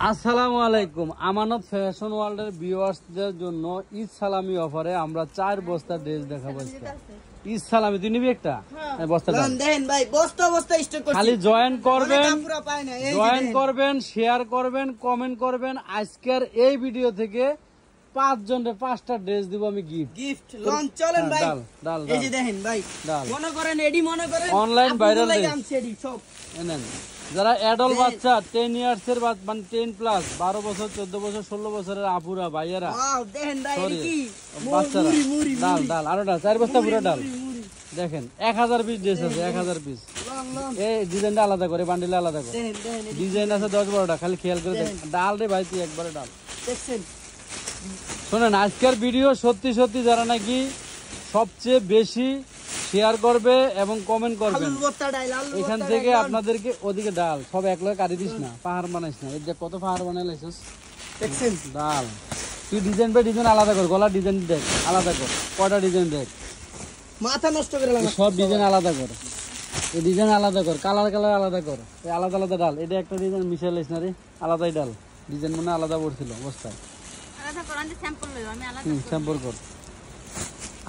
আসসালামু আলাইকুম। আমানত ফ্যাশন ওয়ার্ল্ডের ভিউয়ার্সদের জন্য ঈদ সালামি অফারে আমরা 4 বস্তা ড্রেস দেখাবো। ঈদ সালামি তুই নিবি একটা বস্তাটা দেন ভাই, বস্তা বস্তা স্টক করছি। খালি জয়েন করবেন, শেয়ার করবেন, কমেন্ট করবেন। আজকের এই ভিডিও থেকে 5 জনের 5টা ড্রেস দিব আমি গিফট। লঞ্চ চলেন ভাই। ডাল এই যে দেখেন ভাই, মনে করেন এডি, মনে করেন অনলাইন ভাইরাল এডি সব এনেন। যারা অ্যাডাল্ট বাচ্চা 10 ইয়ার্স এর মানে 10 প্লাস 12 বছর 14 বছর 16 বছরের আপুরা ভাইয়েরা, ওয়াও দেখেন ভাই এডি কি বাচ্চারা, ডাল আরো ডাল 4 বস্তা পুরো ডাল দেখেন। 1000 পিস ড্রেস আছে, 1000 পিস। এই ডিজাইনটা আলাদা করে, বান্ডিলে আলাদা করে ডিজাইন আছে 10-12টা, খালি খেয়াল করে দেখেন। ডাল রে ভাই তুই একবারে ডাল দেখছেন। শোনেন, আজকের ভিডিও সত্যি সত্যি যারা নাকি সবচেয়ে বেশি শেয়ার করবে এবং কমেন্ট করবেন, এখান থেকে আপনাদেরকে ওদিকে ডাল সব এক লগে কাটি দিস না, পাহাড় বানাইস না। এই যে কত পাহাড় বানাইছিস দেখছেন। ডাল তুই ডিজাইন বাই ডিজাইন আলাদা কর, গলা ডিজাইন দেখ আলাদা কর, কয়টা ডিজাইন দেখ, মাথা নষ্ট করে লাগা, সব ডিজাইন আলাদা কর, এই ডিজাইন আলাদা কর, কালার আলাদা কর, এই আলাদা আলাদা ডাল। এটা একটা ডিজাইন মিশাইলিস না রে, আলাদাই ডাল, ডিজাইন মনে আলাদা পড়ছিল অবস্থায়, স্যাম্পল কর।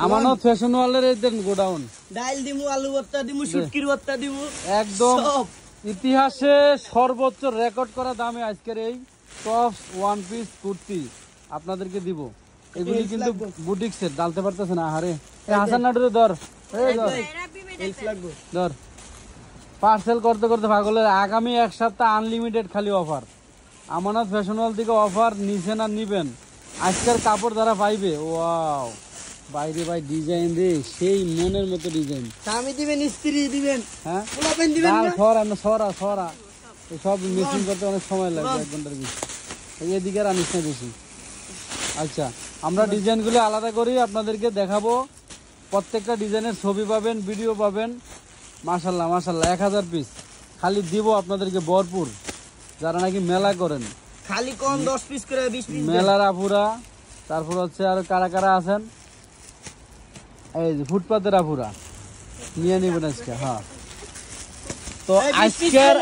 আমানত ফ্যাশন ওয়ার্ল্ডের এই দেন গোডাউন, ডাল দিমু, আলু ভর্তা দিমু, শুটকির ভর্তা দিমু, একদম ইতিহাসে সর্বোচ্চ রেকর্ড করা দামে আজকের এই টপ ওয়ান পিস কুর্তি আপনাদেরকে দিব। এগুলি কিন্তু বুটিক্সের, ডালতে পারতেছে না। আরে হাসান নাটুরে ধর, ধর পার্সেল করতে করতে পাগলের। আগামী 1 সপ্তাহ আনলিমিটেড খালি অফার। আমানত ফ্যাশন ওয়ার্ল্ড থেকে অফার নিছেন আর নিবেন। আজকের কাপড় যারা পাইবে, ওয়াও বাইরে ভাই ডিজাইন রে, সেই মনের মতো ডিজাইন। স্বামী দিবেন, স্ত্রী দিবেন, হ্যাঁ পোলাপেন দিবেন না, সরা সব মেশিন করতে অনেক সময় লাগবে, 1 ঘন্টার বেশি। এদিকে আর আনিস না বেশি। আচ্ছা, আমরা ডিজাইনগুলো আলাদা করি, আপনাদেরকে দেখাবো। প্রত্যেকটা ডিজাইনের ছবি পাবেন, ভিডিও পাবেন। মাশাল্লাহ 1000 পিস খালি দিব আপনাদেরকে ভরপুর। যারা নাকি মেলা করেন, খালি কোন 10 পিস করে 20 পিস মেলার আপুরা, তারপর হচ্ছে আর কারা আছেন, এই যে ফুটপাতের আপুরা নিয়ে নিবেন আজকে। হ্যাঁ, তো আজকের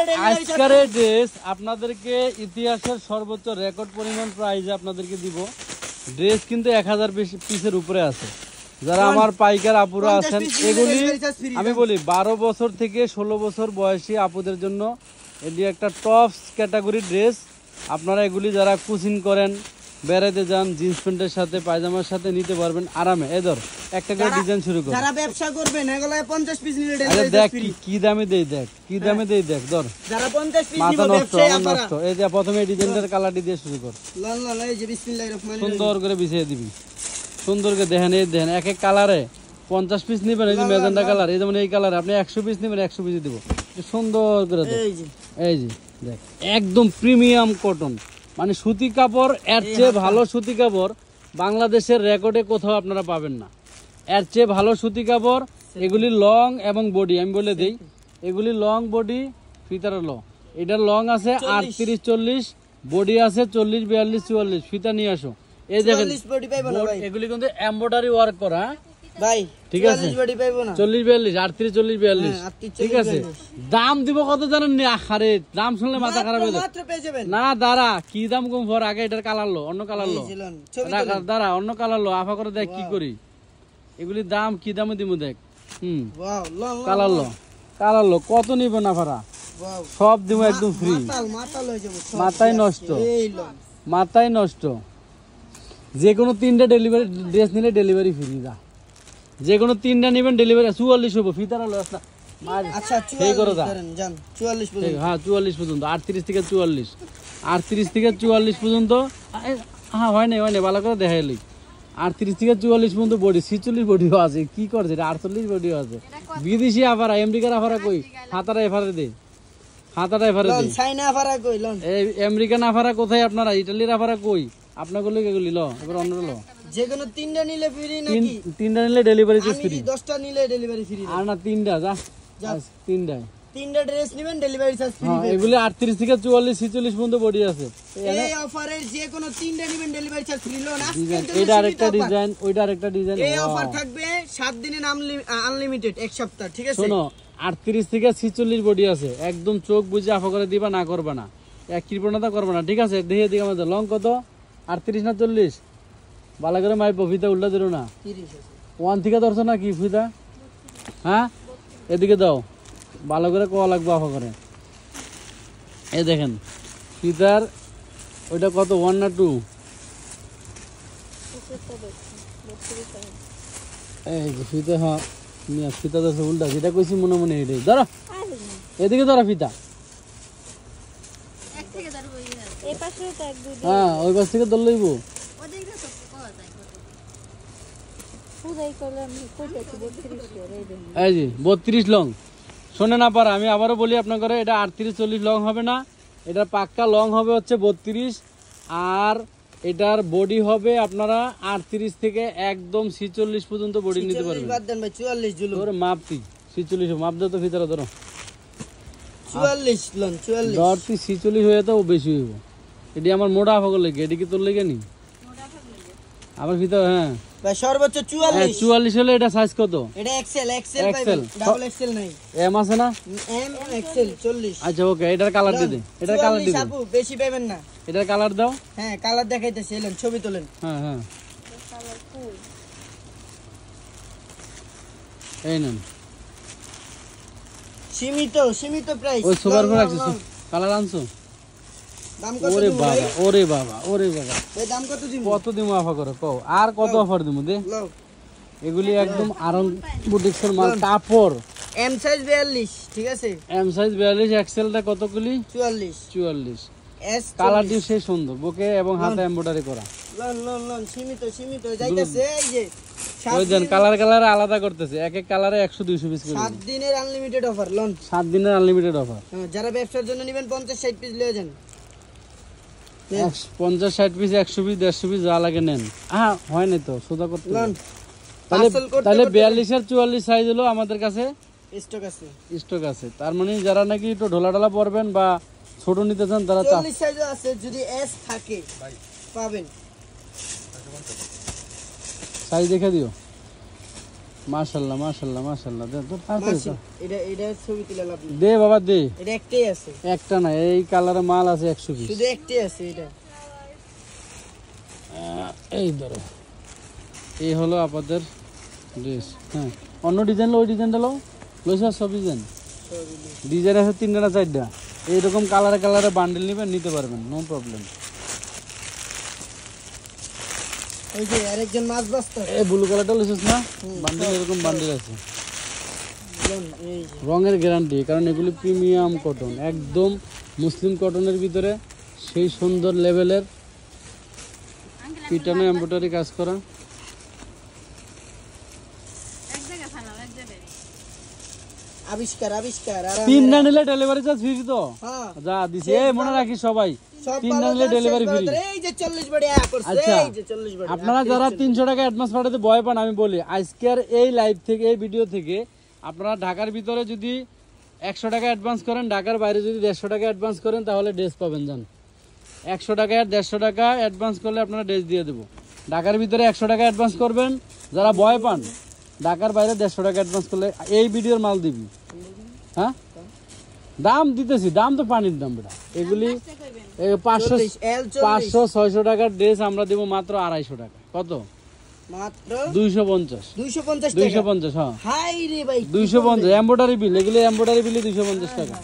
ড্রেস আপনাদেরকে ইতিহাসের সর্বোচ্চ রেকর্ড পরিমাণ প্রাইজে আপনাদেরকে দিব। ড্রেস কিন্তু 1000 পিসের উপরে আছে। যারা আমার পাইকার আপুরা আছেন, এগুলি আমি বলি 12 বছর থেকে 16 বছর বয়সী আপুদের জন্য এটি একটা টপ ক্যাটাগরি ড্রেস। আপনারা এগুলি যারা কোচিং করেন, বেড়াইতে যান, জিন্স প্যান্টের সাথে পায়জামার সাথে নিতে পারবেন আরামে। এই ধর একটা করে ডিজাইন শুরু কর। যারা ব্যবসা করবেন এগুলা 50 পিস নিলে ডেলিভারি দেখ কি দামে দেই, দেখ কি দামে দেই, দেখ ধর যারা 50 পিস নিব ব্যবসায়ী আপনারা নষ্ট। এই যে প্রথমে এই ডিজাইনটার কালারটি দিয়ে শুরু কর। লন এই যে বিসমিল্লাহির রহমানির রহিম সুন্দর করে বিছিয়ে দিবি, সুন্দর করে দেখেন। এই দেখেন এক এক কালারে 50 পিস নেবেন। এই যে মেজেন্টা কালার, এই যেমন এই কালারে আপনি 100 পিস নেবেন, 100 পিস দিব। সুন্দর করে দেখ, এই যে দেখ একদম প্রিমিয়াম কটন, মানে সুতি কাপড়। এর চেয়ে ভালো সুতি কাপড় বাংলাদেশের রেকর্ডে কোথাও আপনারা পাবেন না। এর চেয়ে ভালো সুতি কাপড়। এগুলি লং এবং বডি, আমি বলে দিই, এগুলি লং বডি, ফিতার ল। এটার লং আছে 38-40, বডি আছে 40-42-44। ফিতা নিয়ে আসো। এই দেখেন এগুলি কিন্তু এমব্রয়ডারি ওয়ার্ক করা ভাই, ঠিক আছে। 40-42, 38-40-42, ঠিক আছে। দাম দিব কত জানেন নি? আরে দাম শুনলে মাথা খারাপ হয়ে যাবে। না দাঁড়া, কি দাম কম ফর, আগে এটার কালার লো, অন্য কালার লো, দাঁড়া অন্য কালার লো, আফা করে দেখ কি করি। এগুলি দাম কি দামে দিব দেখ। কালার লো কত নিবেন আফারা, সব দিব একদম ফ্রি। মাথায় নষ্ট। যে কোনো 3টা ডেলিভারি ড্রেস নিলে ডেলিভারি ফ্রি। দা যে কোনো 3টা নেবেন ডেলিভারি 44 হবে। ফিতারা লস না। আচ্ছা 44 পর্যন্ত। হ্যাঁ 44 পর্যন্ত, 38 থেকে 44, 38 থেকে 44 পর্যন্ত। হ্যাঁ হয় নাই ভালো করে দেখাইলি। 38 থেকে 44 পর্যন্ত বডি, 46 বডিও আছে। কি করছে এটা? 48 বডিও আছে। বিদেশি আফারা, আমেরিকার আফারা কই? হাতারা এফারে দে, হাতারা এফারে দে। চাইনা আফারা কই? লন এই আমেরিকান আফারা কোথায় আপনারা? ইতালির আফারা কই? আপনাগুলো এগুলি ল, এবার অন্য ল। যে কোনো 3টা নিলে ফ্রি নাকি? 3টা নিলে ডেলিভারি চার্জ ফ্রি। 10টা নিলে ডেলিভারি ফ্রি। আর না 3টা যা 3টা ড্রেস নেবেন, ডেলিভারি চার্জ ফ্রি। হ্যাঁ এগুলি 38 থেকে 44 46 পর্যন্ত বডি আছে। এই অফারে যে কোনো 3টা নেবেন, ডেলিভারি চার্জ ফ্রি। লোন এটা আরেকটা ডিজাইন, ওইটা আরেকটা ডিজাইন। এই অফার থাকবে 7 দিনের আনলিমিটেড, 1 সপ্তাহ, ঠিক আছে। শোনো 38 থেকে 46 বডি আছে। একদম চোখ বুঝে আফা করে দিবা, না করবা না। এক কৃপণতা করবো না, ঠিক আছে? দেখে দিকে আমাদের লং কত, 38 না 40? ভালো করে মাইপ, ফিতা উল্টা দিল না। 30 আছে। 1 থেকে ধরছো না কি ফিতা? হ্যাঁ, এদিকে দাও, ভালো করে কোয়া লাগবে আফা করে। এই দেখেন ফিতার ওইটা কত, 1 না 2? এই যে ফিতা, হ্যাঁ ফিতা ধরছে উল্টা, যেটা কইছি মনে মনে এটাই ধরো, এদিকে ধরো ফিতা। হ্যাঁ, ওই পাশ থেকে ধর লইব। এই যে 32 লং, শোনে না পারা, আমি আবারও বলি আপনাকে, এটা 38-40 লং হবে না, এটা পাক্কা লং হবে হচ্ছে 32, আর এটার বডি হবে আপনারা 38 থেকে একদম 46 পর্যন্ত বডি নিতে পারবেন। বাদ দেন ভাই, 44 জুলুম। তোর মাপ তুই 46 মাপ দাও তো ভিতরে ধরো, 44 লন, 44 ধর তুই 46 হয়ে তো বেশি হইব। এটি আমার মোটা আফাগর লাগে, এটি কি তোর লেগে নি আমার ভিতরে? হ্যাঁ ভাই সর্বোচ্চ 44। 44 হলে এটা সাইজ কত? এটা এক্সেল, এক্সেল পাইবেন, ডাবল এক্সেল নাই। এম আছে না? M XL 40। আচ্ছা ওকে, এটার কালার দিয়ে দে, এটার কালার দিয়ে দে, আপু বেশি পাবেন না। এটার কালার দাও। হ্যাঁ কালার দেখাইতেছি, এলেন ছবি তোলেন। হ্যাঁ হ্যাঁ, এই নেন। সীমিত, সীমিত প্রাইস। ওই সুপার করে রাখছিস, কালার আনছো? দাম কত ওরে দিব ভাই? বাবা, ওরে বাবা, ওরে বাবা, ভাই দাম কত দিব? কত দিমু আফা করে কও, আর কত অফার দিমু দে? লও। এগুলি একদম আরং বুটিক্সের মাল, কাপড়। এম সাইজ 42, ঠিক আছে? এম সাইজ 42, এক্সেলটা কত গুলি? 44। 44। এস কালার দিয়ে সেই সুন্দর, বুকে এবং হাতে এমব্রয়ডারি করা। লন লন লন, সীমিত, সীমিত যাইতাছে। এই যে ওই দেন কালার কালারে আলাদা করতেছে, এক এক কালারে 100-200 পিস করে। 7 দিনের আনলিমিটেড অফার লন। 7 দিনের আনলিমিটেড অফার। হ্যাঁ, যারা ব্যবসার জন্য নেবেন 50-60 পিস লয়ে যান। 50-60 পিস, 100 পিস, 150 পিস যা লাগে নেন। হ্যাঁ হয় না তো, সোজা করতে লন। হবে। তাহলে পার্সেল করতে তাহলে করতে 42 আর 44 সাইজ হলো আমাদের কাছে স্টক আছে। স্টক আছে। তার মানে যারা নাকি একটু ঢোলাঢালা পরবেন বা ছোট নিতে চান তারা 40 সাইজও আছে, যদি এস থাকে পাবেন। সাইজ দেখে দিও। মাশাআল্লাহ মাশাআল্লাহ মাশাআল্লাহ, দে তো তাড়াতাড়ি মাসি, এটা ছবি তুলে লাভ নেই। দে বাবা দে। এটা একটাই আছে, একটা না, এই কালারে মাল আছে 100 পিস। শুধু একটাই আছে এটা। এই ধরো, এই হলো আপনাদের ড্রেস। হ্যাঁ, অন্য ডিজাইন লো, ওই ডিজাইনটা লো, লইছো সব ডিজাইন। ডিজাইন আছে 3টা না 4টা, এইরকম কালারে কালারে বান্ডেল নেবেন, নিতে পারবেন, নো প্রবলেম। ওই যে আরেকজন মাছ বাস্তা, এই ব্লু কালারটা লইছিস না, বান্ডেল এরকম বান্ডেল আছে, লন। এই যে রঙের গ্যারান্টি, কারণ এগুলি প্রিমিয়াম কটন, একদম মুসলিম কটনের ভিতরে সেই সুন্দর লেভেলের পিটানো এমব্রয়ডারি কাজ করা। আবিষ্কার, আবিষ্কার। আর 3টা নিলে ডেলিভারি চার্জ ফ্রি তো, হ্যাঁ, যা দিছে। এই মনে রাখি সবাই, সব 3টা নিলে ডেলিভারি ফ্রি। এই যে 40 বডি করছে, আচ্ছা, এই যে 40 বডি। আপনারা যারা 300 টাকা অ্যাডভান্স পাঠাতে ভয় পান, আমি বলি আজকের এই লাইভ থেকে, এই ভিডিও থেকে আপনারা ঢাকার ভিতরে যদি 100 টাকা অ্যাডভান্স করেন, ঢাকার বাইরে যদি 150 টাকা অ্যাডভান্স করেন, তাহলে ড্রেস পাবেন। যান 100 টাকা আর 150 টাকা অ্যাডভান্স করলে আপনারা ড্রেস দিয়ে দেবো। ঢাকার ভিতরে 100 টাকা অ্যাডভান্স করবেন, যারা ভয় পান ঢাকার বাইরে 150 টাকা অ্যাডভান্স করলে এই ভিডিওর মাল দিবি। হ্যাঁ, দাম দিতেছি, দাম তো পানির দাম বেটা। এগুলি 500-600 টাকার ড্রেস আমরা দেবো মাত্র 250 টাকা। কত? মাত্র 250। 250 টাকা। 250, হ্যাঁ হাই রে ভাই, 250। এমব্রয়ডারি বিল, এগুলি এমব্রয়ডারি বিলে 250 টাকা।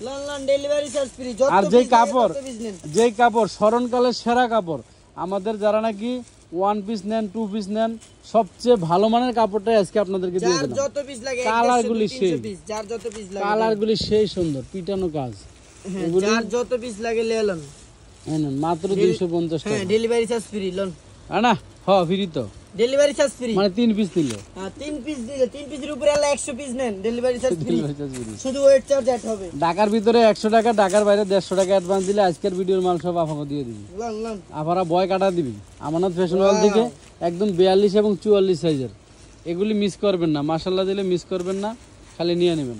Loan loan, delivery charge free. যত আর যেই piece লাগে কাপড়, তত piece নেন। যেই কাপড় স্মরণকালের সেরা কাপড়, আমাদের যারা নাকি 1 পিস নেন, 2 পিস নেন, সবচেয়ে ভালো মানের কাপড়টাই আজকে আপনাদেরকে দিয়ে যার দিলাম। যত পিস লাগে, কালারগুলি 100-300 সেই, পিস, যার যত পিস লাগে, কালারগুলি সেই সুন্দর, পিটানো কাজ। হ্যাঁ, যার যত পিস লাগে লেলন। এই নেন, মাত্র 250 হ্যাঁ, টাকা। ডেলিভারি চার্জ ফ্রি লন। না ফ্রি তো, ডেলিভারি চার্জ ফ্রি। মানে 3 পিস নিলে হ্যাঁ, 3 পিস দিলে, 3 পিসের উপরে আলা 100 পিস নেন, delivery charge free. Delivery charge free. শুধু ওয়েট চার্জ অ্যাড হবে। ঢাকার ভিতরে 100 টাকা, ঢাকার বাইরে 150 টাকা অ্যাডভান্স দিলে আজকের ভিডিওর মাল সব আপনাকে দিয়ে দিবি। Loan loan. আপনারা বয় কাটা দিবি আমানত ফ্যাশন ওয়াল থেকে, একদম 42 এবং 44 সাইজের। এগুলি মিস করবেন না, মাশাআল্লাহ দিলে মিস করবেন না, খালি নিয়ে নেবেন।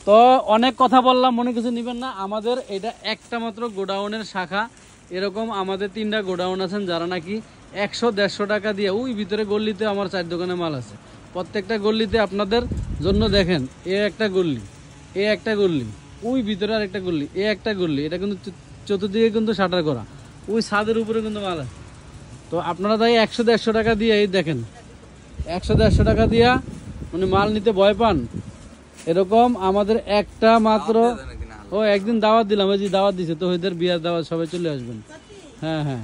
তো অনেক কথা বললাম, মনে কিছু নেবেন না। আমাদের এটা একটা মাত্র গোডাউনের শাখা, এরকম আমাদের 3টা গোডাউন আছেন, যারা নাকি 100-150 টাকা দিয়ে, ওই ভিতরে গল্লিতে আমার 4 দোকানে মাল আছে। প্রত্যেকটা গল্লিতে আপনাদের জন্য দেখেন, এ একটা গল্লি, এ একটা গল্লি, ওই ভিতরে আর একটা গল্লি, এই একটা গল্লি, এটা কিন্তু চতুর্দিকে কিন্তু শাটার করা, ওই ছাদের উপরে কিন্তু মাল আছে। তো আপনারা তাই 100-150 টাকা দিয়ে, এই দেখেন 100-150 টাকা দিয়া মানে মাল নিতে ভয় পান, এরকম আমাদের একটা মাত্র, ও একদিন দাওয়াত দিলাম, ওই যে দাওয়াত দিছে তো, ওদের বিয়ার দাওয়াত, সবাই চলে আসবেন। হ্যাঁ হ্যাঁ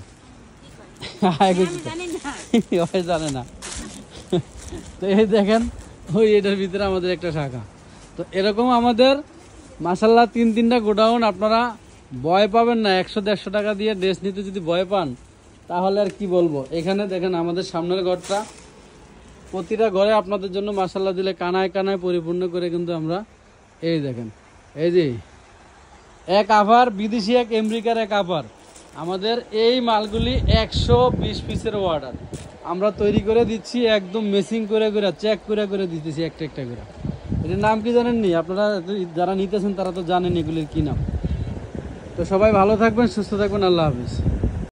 ওই জানে না। তো এই দেখেন ওই এটার ভিতরে আমাদের একটা শাখা। তো এরকম আমাদের মাশাআল্লাহ 3-3টা গোডাউন। আপনারা ভয় পাবেন না, 100-150 টাকা দিয়ে ড্রেস নিতে যদি ভয় পান তাহলে আর কি বলবো। এখানে দেখেন আমাদের সামনের ঘরটা, প্রতিটা ঘরে আপনাদের জন্য মাশাআল্লাহ দিলে কানায় কানায় পরিপূর্ণ করে কিন্তু আমরা, এই দেখেন এই যে এক আভার বিদেশি, এক আমেরিকার এক আভার, আমাদের এই মালগুলি 120 পিসের অর্ডার আমরা তৈরি করে দিচ্ছি, একদম মেসিং করে করে চেক করে করে দিতেছি একটা একটা করে। এটার নাম কি জানেননি আপনারা? যারা নিতেছেন তারা তো জানেন এগুলির কি নাম। তো সবাই ভালো থাকবেন, সুস্থ থাকবেন, আল্লাহ হাফিজ।